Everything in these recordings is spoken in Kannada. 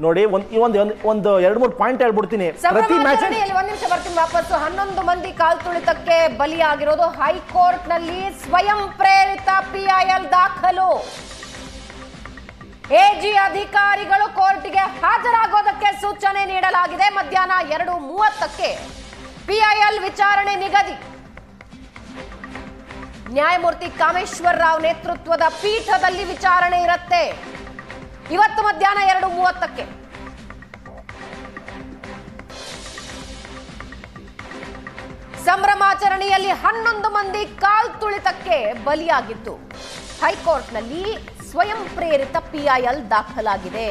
ನೋಡಿ ಒಂದು 2-3 ಪಾಯಿಂಟ್ ಹೇಳ್ಬಿಡ್ತೀನಿ. ಪ್ರತಿ ಮ್ಯಾಚ್ ಒಂದು ನಿಮಿಷ ಬರ್ತೀನಿ ವಾಪಸ್. 11 ಮಂದಿ ಕಾಲ್ತುಳಿತಕ್ಕೆ ಬಲಿಯಾಗಿರೋದು ಹೈಕೋರ್ಟ್ ನಲ್ಲಿ ಸ್ವಯಂ ಪ್ರೇರಿತ ಪಿಐಎಲ್ ದಾಖಲು. ಎಜಿ ಅಧಿಕಾರಿಗಳು ಕೋರ್ಟ್ಗೆ ಹಾಜರಾಗೋದಕ್ಕೆ ಸೂಚನೆ ನೀಡಲಾಗಿದೆ. ಮಧ್ಯಾಹ್ನ 2:30ಕ್ಕೆ ಪಿಐಎಲ್ ವಿಚಾರಣೆ ನಿಗದಿ. ನ್ಯಾಯಮೂರ್ತಿ ಕಾಮೇಶ್ವರ್ ರಾವ್ ನೇತೃತ್ವದ ಪೀಠದಲ್ಲಿ ವಿಚಾರಣೆ ಇರುತ್ತೆ. ಇವತ್ತು ಮಧ್ಯಾಹ್ನ 2:30ಕ್ಕೆ. ಸಂಭ್ರಮಾಚರಣೆಯಲ್ಲಿ 11 ಮಂದಿ ಕಾಲ್ತುಳಿತಕ್ಕೆ ಬಲಿಯಾಗಿದ್ದು ಹೈಕೋರ್ಟ್ನಲ್ಲಿ ಸ್ವಯಂ ಪ್ರೇರಿತ ಪಿಐಎಲ್ ದಾಖಲಾಗಿದೆ.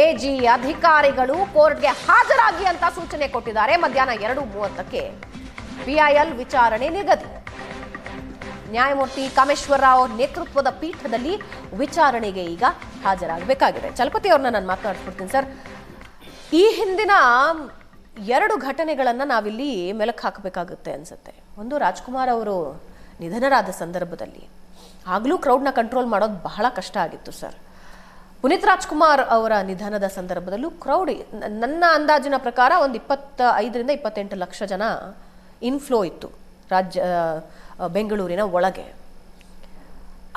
ಎಜಿ ಅಧಿಕಾರಿಗಳು ಕೋರ್ಟ್ಗೆ ಹಾಜರಾಗಿ ಅಂತ ಸೂಚನೆ ಕೊಟ್ಟಿದ್ದಾರೆ. ಮಧ್ಯಾಹ್ನ 2:30ಕ್ಕೆ ಪಿಐಎಲ್ ವಿಚಾರಣೆ ನಿಗದಿ. ನ್ಯಾಯಮೂರ್ತಿ ಕಾಮೇಶ್ವರ ರಾವ್ ನೇತೃತ್ವದ ಪೀಠದಲ್ಲಿ ವಿಚಾರಣೆಗೆ ಈಗ ಹಾಜರಾಗಬೇಕಾಗಿದೆ. ಚಲಪತಿ ಅವ್ರನ್ನ ನಾನು ಮಾತನಾಡ್ಬಿಡ್ತೀನಿ ಸರ್. ಈ ಹಿಂದಿನ 2 ಘಟನೆಗಳನ್ನು ನಾವಿಲ್ಲಿ ಮೆಲುಕು ಹಾಕಬೇಕಾಗುತ್ತೆ ಅನ್ಸುತ್ತೆ. ಒಂದು, ರಾಜ್ಕುಮಾರ್ ಅವರು ನಿಧನರಾದ ಸಂದರ್ಭದಲ್ಲಿ ಆಗಲೂ ಕ್ರೌಡ್ನ ಕಂಟ್ರೋಲ್ ಮಾಡೋದು ಬಹಳ ಕಷ್ಟ ಆಗಿತ್ತು ಸರ್. ಪುನೀತ್ ರಾಜ್ಕುಮಾರ್ ಅವರ ನಿಧನದ ಸಂದರ್ಭದಲ್ಲೂ ಕ್ರೌಡ್ ನನ್ನ ಅಂದಾಜಿನ ಪ್ರಕಾರ ಒಂದು 25ರಿಂದ 28 ಲಕ್ಷ ಜನ ಇನ್ಫ್ಲೋ ಇತ್ತು ಬೆಂಗಳೂರಿನ ಒಳಗೆ.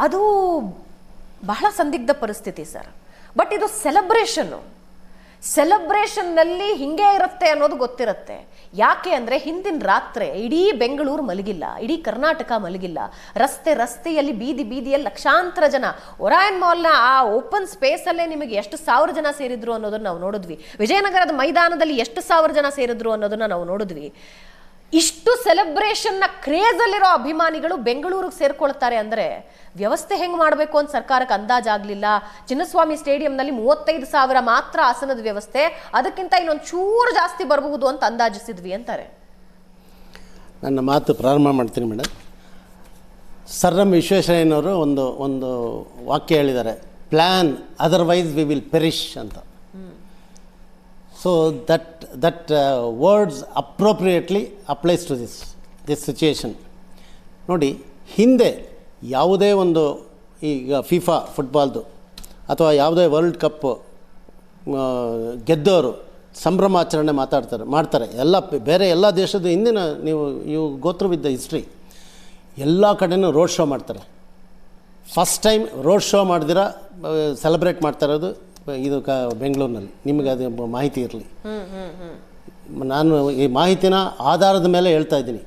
ಅದು ಬಹಳ ಸಂದಿಗ್ಧ ಪರಿಸ್ಥಿತಿ ಸರ್. ಬಟ್ ಇದು ಸೆಲೆಬ್ರೇಷನ್ನಲ್ಲಿ ಹಿಂಗೆ ಇರುತ್ತೆ ಅನ್ನೋದು ಗೊತ್ತಿರುತ್ತೆ. ಯಾಕೆ ಅಂದರೆ ಹಿಂದಿನ ರಾತ್ರಿ ಇಡೀ ಬೆಂಗಳೂರು ಮಲಗಿಲ್ಲ, ಇಡೀ ಕರ್ನಾಟಕ ಮಲಗಿಲ್ಲ. ರಸ್ತೆಯಲ್ಲಿ ಬೀದಿಯಲ್ಲಿ ಲಕ್ಷಾಂತರ ಜನ. ಒರಾಯನ್ ಮಾಲ್ನ ಆ ಓಪನ್ ಸ್ಪೇಸಲ್ಲೇ ನಿಮಗೆ ಎಷ್ಟು ಸಾವಿರ ಜನ ಸೇರಿದ್ರು ಅನ್ನೋದನ್ನ ನಾವು ನೋಡಿದ್ವಿ. ವಿಜಯನಗರದ ಮೈದಾನದಲ್ಲಿ ಎಷ್ಟು ಸಾವಿರ ಜನ ಸೇರಿದ್ರು ಅನ್ನೋದನ್ನ ನಾವು ನೋಡಿದ್ವಿ. ಇಷ್ಟು ಸೆಲೆಬ್ರೇಷನ್ನ ಕ್ರೇಜಲ್ಲಿರೋ ಅಭಿಮಾನಿಗಳು ಬೆಂಗಳೂರಿಗೆ ಸೇರ್ಕೊಳ್ತಾರೆ ಅಂದರೆ ವ್ಯವಸ್ಥೆ ಹೆಂಗೆ ಮಾಡಬೇಕು ಅಂತ ಸರ್ಕಾರಕ್ಕೆ ಅಂದಾಜಾಗಲಿಲ್ಲ. ಚಿನ್ನಸ್ವಾಮಿ ಸ್ಟೇಡಿಯಂನಲ್ಲಿ 35,000 ಮಾತ್ರ ಆಸನದ ವ್ಯವಸ್ಥೆ, ಅದಕ್ಕಿಂತ ಇನ್ನೊಂದು ಚೂರು ಜಾಸ್ತಿ ಬರಬಹುದು ಅಂತ ಅಂದಾಜಿಸಿದ್ವಿ ಅಂತಾರೆ. ನನ್ನ ಮಾತು ಪ್ರಾರಂಭ ಮಾಡ್ತೀನಿ ಮೇಡಮ್. ಸರ್ ಎಂ ವಿಶ್ವೇಶ್ವರಯ್ಯನವರು ಒಂದು ವಾಕ್ಯ ಹೇಳಿದ್ದಾರೆ, plan otherwise we will perish ಅಂತ. So that words appropriately applies to this situation. ನೋಡಿ, ಹಿಂದೆ ಯಾವುದೇ ಒಂದು ಈಗ ಫಿಫಾ ಫುಟ್ಬಾಲ್ದು ಅಥವಾ ಯಾವುದೇ ವರ್ಲ್ಡ್ ಕಪ್ ಗೆದ್ದವರು ಸಂಭ್ರಮಾಚರಣೆ ಮಾಡ್ತಾರೆ. ಬೇರೆ ಎಲ್ಲ ದೇಶದ ಹಿಂದಿನ ನೀವು ಗೋತ್ರ ವಿತ್ ದ ಹಿಸ್ಟ್ರಿ ಎಲ್ಲ ಕಡೆನೂ ರೋಡ್ ಶೋ ಮಾಡ್ತಾರೆ. ಫಸ್ಟ್ ಟೈಮ್ ರೋಡ್ ಶೋ ಮಾಡ್ದಿರ ಸೆಲೆಬ್ರೇಟ್ ಮಾಡ್ತಾ ಇರೋದು ಇದು ಬೆಂಗಳೂರಿನಲ್ಲಿ. ನಿಮಗೆ ಅದು ಮಾಹಿತಿ ಇರಲಿ. ನಾನು ಈ ಮಾಹಿತಿನ ಆಧಾರದ ಮೇಲೆ ಹೇಳ್ತಾ ಇದ್ದೀನಿ.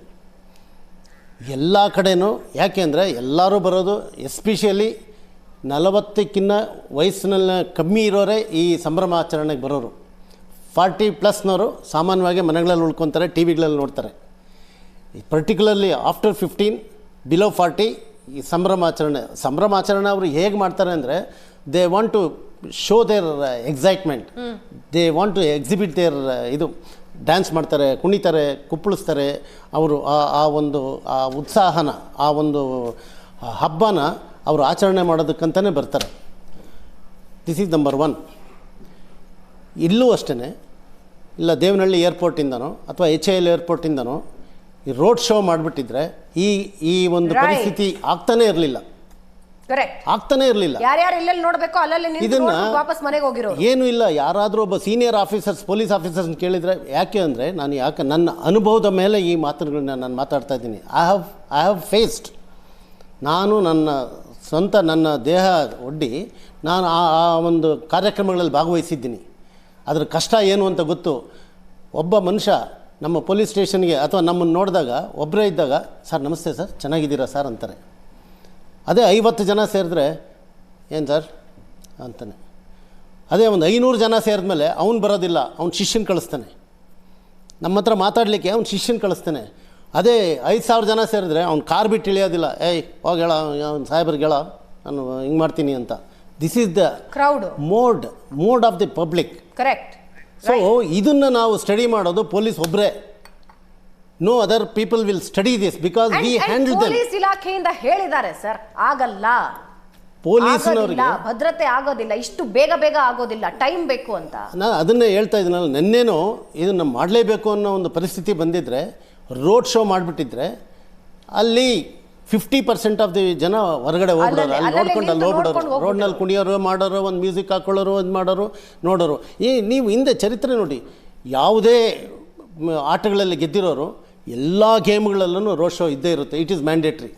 ಎಲ್ಲ ಕಡೆನೂ ಯಾಕೆ ಅಂದರೆ ಎಲ್ಲರೂ ಬರೋದು ಎಸ್ಪೆಷಲಿ 40ಕ್ಕಿಂತ ವಯಸ್ಸಿನಲ್ಲಿ ಕಮ್ಮಿ ಇರೋರೇ ಈ ಸಂಭ್ರಮಾಚರಣೆಗೆ ಬರೋರು. 40+ನವರು ಸಾಮಾನ್ಯವಾಗಿ ಮನೆಗಳಲ್ಲಿ ಉಳ್ಕೊತಾರೆ, ಟಿ ವಿಗಳಲ್ಲಿ ನೋಡ್ತಾರೆ. ಪರ್ಟಿಕ್ಯುಲರ್ಲಿ ಆಫ್ಟರ್ 15 ಬಿಲೋ 40 ಈ ಸಂಭ್ರಮಾಚರಣೆ ಅವರು ಹೇಗೆ ಮಾಡ್ತಾರೆ ಅಂದರೆ they want to show their excitement, they want to exhibit their ಇದು ಡ್ಯಾನ್ಸ್ ಮಾಡ್ತಾರೆ, ಕುಣಿತಾರೆ, ಕುಪ್ಪಳಿಸ್ತಾರೆ. ಅವರು ಆ ಒಂದು ಉತ್ಸಾಹನ, ಆ ಒಂದು ಹಬ್ಬನ ಅವರು ಆಚರಣೆ ಮಾಡೋದಕ್ಕಂತಲೇ ಬರ್ತಾರೆ. This is number 1. ಇಲ್ಲೂ ಅಷ್ಟೇ, ಇಲ್ಲ ದೇವನಹಳ್ಳಿ ಏರ್ಪೋರ್ಟಿಂದನೋ ಅಥವಾ HAL ಏರ್ಪೋರ್ಟಿಂದನೋ ಈ ರೋಡ್ ಶೋ ಮಾಡಿಬಿಟ್ಟಿದ್ರೆ ಈ ಒಂದು ಪರಿಸ್ಥಿತಿ ಆಗ್ತಾನೇ ಇರಲಿಲ್ಲ. ಇದನ್ನು ಏನೂ ಇಲ್ಲ. ಯಾರಾದರೂ ಒಬ್ಬ ಸೀನಿಯರ್ ಆಫೀಸರ್ಸ್, ಪೊಲೀಸ್ ಆಫೀಸರ್ಸ್ ಕೇಳಿದರೆ ಯಾಕೆ ಅಂದರೆ ನನ್ನ ಅನುಭವದ ಮೇಲೆ ಈ ಮಾತುಗಳನ್ನ ನಾನು ಮಾತಾಡ್ತಾ ಇದ್ದೀನಿ. I have faced. ನಾನು ನನ್ನ ದೇಹ ಒಡ್ಡಿ ನಾನು ಆ ಒಂದು ಕಾರ್ಯಕ್ರಮಗಳಲ್ಲಿ ಭಾಗವಹಿಸಿದ್ದೀನಿ. ಅದರ ಕಷ್ಟ ಏನು ಅಂತ ಗೊತ್ತು. ಒಬ್ಬ ಮನುಷ್ಯ ನಮ್ಮ ಪೊಲೀಸ್ ಸ್ಟೇಷನ್ಗೆ ಅಥವಾ ನಮ್ಮನ್ನು ನೋಡಿದಾಗ ಒಬ್ಬರೇ ಇದ್ದಾಗ, ಸರ್ ನಮಸ್ತೆ ಸರ್, ಚೆನ್ನಾಗಿದ್ದೀರಾ ಸರ್ ಅಂತಾರೆ. ಅದೇ 50 ಜನ ಸೇರಿದ್ರೆ ಏನು ಸರ್ ಅಂತಾನೆ. ಅದೇ ಒಂದು 500 ಜನ ಸೇರಿದ್ಮೇಲೆ ಅವ್ನು ಬರೋದಿಲ್ಲ, ಅವ್ನು ಶಿಷ್ಯನ ಕಳಿಸ್ತಾನೆ. ನಮ್ಮ ಹತ್ರ ಮಾತಾಡಲಿಕ್ಕೆ ಅವ್ನು ಶಿಷ್ಯನ ಕಳಿಸ್ತಾನೆ. ಅದೇ 5,000 ಜನ ಸೇರಿದ್ರೆ ಅವ್ನು ಕಾರ್ ಬಿಟ್ಟು ಇಳಿಯೋದಿಲ್ಲ. ಹೋಗಿ ಹೇಳ, ಅವ್ನು ಸಾಹೇಬ್ರಿಗೆ ಹೇಳ, ನಾನು ಹಿಂಗೆ ಮಾಡ್ತೀನಿ ಅಂತ. This is the crowd mode of the public. Correct. So ಇದನ್ನು ನಾವು ಸ್ಟಡಿ ಮಾಡೋದು ಪೊಲೀಸ್ ಒಬ್ಬರೇ. No other people will study this because we handle them. Police ಇಲಾಖೆಯಿಂದ ಹೇಳಿದ್ದಾರೆ ಸರ್, ಆಗಲ್ಲ, ಪೊಲೀಸ್ನವರಿಗೆ ಭದ್ರತೆ ಆಗೋದಿಲ್ಲ, ಇಷ್ಟು ಬೇಗ ಆಗೋದಿಲ್ಲ, ಟೈಮ್ ಬೇಕು ಅಂತ. ನಾನು ಅದನ್ನೇ ಹೇಳ್ತಾ ಇದ್ದೀನಲ್ಲ, ನೆನ್ನೇನೋ ಇದನ್ನು ಮಾಡಲೇಬೇಕು ಅನ್ನೋ ಒಂದು ಪರಿಸ್ಥಿತಿ ಬಂದಿದ್ದರೆ, ರೋಡ್ ಶೋ ಮಾಡಿಬಿಟ್ಟಿದ್ರೆ ಅಲ್ಲಿ 50% ಆಫ್ ದಿ ಜನ ಹೊರಗಡೆ ಹೋಗ್ಬಿಡೋರು, ಅಲ್ಲಿ ನೋಡ್ಕೊಂಡು ಅಲ್ಲಿ ಹೋಗ್ಬಿಡೋರು, ರೋಡ್ನಲ್ಲಿ ಕುಣಿಯೋರು ಮಾಡೋರು, ಒಂದು ಮ್ಯೂಸಿಕ್ ಹಾಕೊಳ್ಳೋರು, ಒಂದು ಮಾಡೋರು ನೋಡೋರು. ನೀವು ಹಿಂದೆ ಚರಿತ್ರೆ ನೋಡಿ, ಯಾವುದೇ ಆಟಗಳಲ್ಲಿ ಗೆದ್ದಿರೋರು ಎಲ್ಲ ಗೇಮ್ಗಳಲ್ಲೂ ರೋಡ್ ಶೋ ಇದ್ದೇ ಇರುತ್ತೆ. It is mandatory.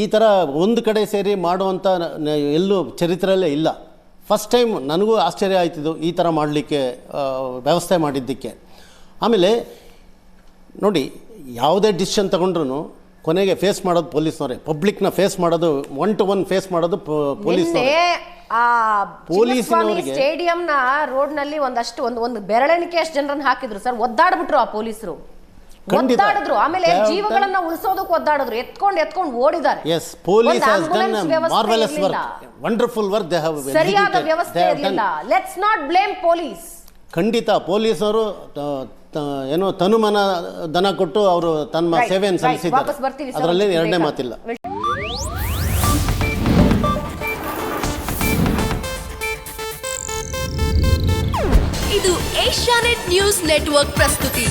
ಈ ಥರ ಒಂದು ಕಡೆ ಸೇರಿ ಮಾಡುವಂಥ ಎಲ್ಲೂ ಚರಿತ್ರೆಯಲ್ಲೇ ಇಲ್ಲ. ಫಸ್ಟ್ ಟೈಮ್ ನನಗೂ ಆಶ್ಚರ್ಯ ಆಯ್ತಿದ್ದು ಈ ಥರ ಮಾಡಲಿಕ್ಕೆ ವ್ಯವಸ್ಥೆ ಮಾಡಿದ್ದಕ್ಕೆ. ಆಮೇಲೆ ನೋಡಿ, ಯಾವುದೇ ಡಿಸಿಷನ್ ತಗೊಂಡ್ರು ಕೊನೆಗೆ ಫೇಸ್ ಮಾಡೋದು ಪೊಲೀಸ್ನವರೇ. ಪಬ್ಲಿಕ್ನ ಫೇಸ್ ಮಾಡೋದು, 1-to-1 ಫೇಸ್ ಮಾಡೋದು ಪೊಲೀಸ್ನವರೇ. ಪೊಲೀಸಿನವರಿಗೆ ಸ್ಟೇಡಿಯಂನ ರೋಡ್ನಲ್ಲಿ ಒಂದು ಬೆರಳೆಣಿಕೆ ಅಷ್ಟು ಜನರನ್ನ ಹಾಕಿದ್ರು ಸರ್, ಒದ್ದಾಡ್ಬಿಟ್ರು ಆ ಪೊಲೀಸರು, ಒದ್ದಾಡಿದ್ರು. ಆಮೇಲೆ ಜೀವಗಳನ್ನ ಉಳಿಸೋದಕ್ಕೆ ಒದ್ದಾಡಿದ್ರು, ಎತ್ಕೊಂಡು ಓಡಿದ್ದಾರೆ. Yes, police has done marvelous work, wonderful work. They have ಸರಿಯಾದ ವ್ಯವಸ್ಥೆ ಇರಲಿಲ್ಲ. Let's not blame police. ಖಂಡಿತ ಪೊಲೀಸರು ಏನೋ ತನುಮನ ದನ ಕೊಟ್ಟು ಅವರು ತಮ್ಮ ಸೇವೆಯನ್ನು ಸಲ್ಲಿಸಿದ್ದಾರೆ, ಅದರಲ್ಲಿ ಎರಡನೇ ಮಾತಿಲ್ಲ. ಇದು ಏಷ್ಯಾನೆಟ್ ನ್ಯೂಸ್ ನೆಟ್ವರ್ಕ್ ಪ್ರಸ್ತುತಿ.